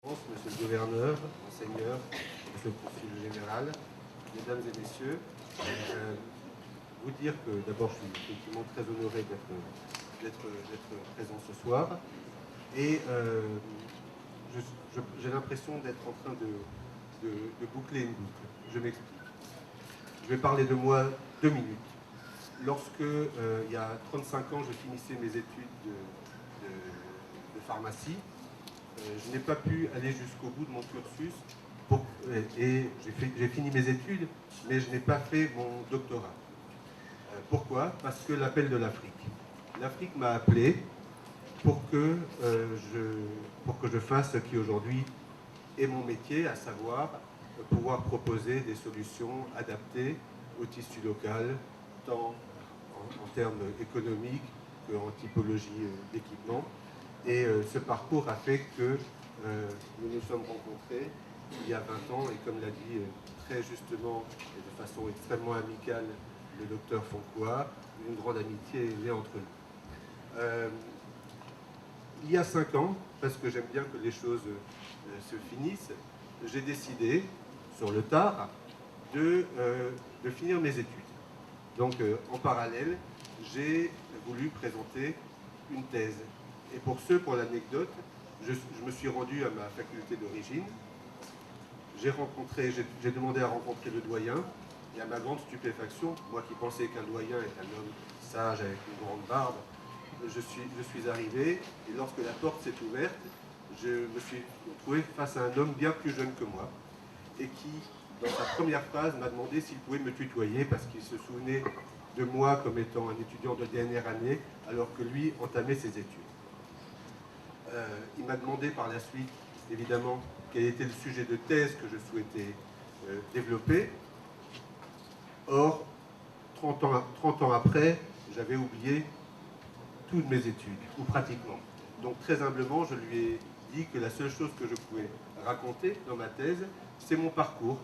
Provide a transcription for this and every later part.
Monsieur le gouverneur, monseigneur, monsieur le consul général, mesdames et messieurs, vous dire que d'abord je suis effectivement très honoré d'être présent ce soir et j'ai l'impression d'être en train de boucler une boucle. Je m'explique. Je vais parler de moi 2 minutes. Lorsque, il y a 35 ans, je finissais mes études de pharmacie, je n'ai pas pu aller jusqu'au bout de mon cursus et j'ai fini mes études, mais je n'ai pas fait mon doctorat. Pourquoi? Parce que l'appel de l'Afrique. L'Afrique m'a appelé pour que je fasse ce qui aujourd'hui est mon métier, à savoir pouvoir proposer des solutions adaptées au tissu local, tant en termes économiques qu'en typologie d'équipement. Et ce parcours a fait que nous nous sommes rencontrés il y a 20 ans, et comme l'a dit très justement et de façon extrêmement amicale le docteur Foncois, une grande amitié est née entre nous. Il y a 5 ans, parce que j'aime bien que les choses se finissent, j'ai décidé, sur le tard, de finir mes études. Donc en parallèle, j'ai voulu présenter une thèse. Et pour l'anecdote, je me suis rendu à ma faculté d'origine. J'ai demandé à rencontrer le doyen, et à ma grande stupéfaction, moi qui pensais qu'un doyen est un homme sage avec une grande barbe, je suis arrivé, et lorsque la porte s'est ouverte, je me suis trouvé face à un homme bien plus jeune que moi, et qui, dans sa première phrase, m'a demandé s'il pouvait me tutoyer, parce qu'il se souvenait de moi comme étant un étudiant de dernière année, alors que lui entamait ses études. Il m'a demandé par la suite, évidemment, quel était le sujet de thèse que je souhaitais développer. Or, 30 ans après, j'avais oublié toutes mes études, ou pratiquement. Donc très humblement, je lui ai dit que la seule chose que je pouvais raconter dans ma thèse, c'est mon parcours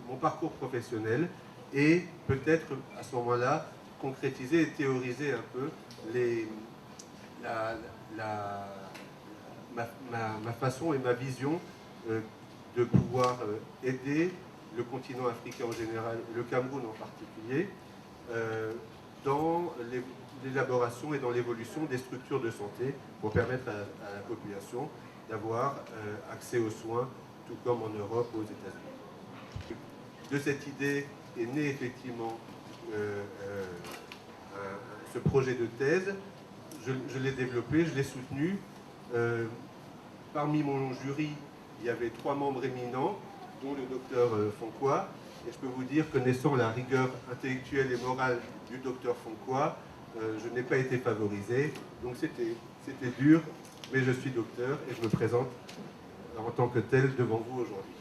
professionnel, et peut-être à ce moment-là, concrétiser et théoriser un peu ma façon et ma vision de pouvoir aider le continent africain en général, le Cameroun en particulier, dans l'élaboration et dans l'évolution des structures de santé pour permettre à la population d'avoir accès aux soins, tout comme en Europe ou aux États-Unis. De cette idée est né effectivement ce projet de thèse. Je l'ai développé, je l'ai soutenu. Parmi mon jury, il y avait 3 membres éminents, dont le docteur Foncois. Et je peux vous dire, connaissant la rigueur intellectuelle et morale du docteur Foncois, je n'ai pas été favorisé. Donc c'était dur, mais je suis docteur et je me présente en tant que tel devant vous aujourd'hui.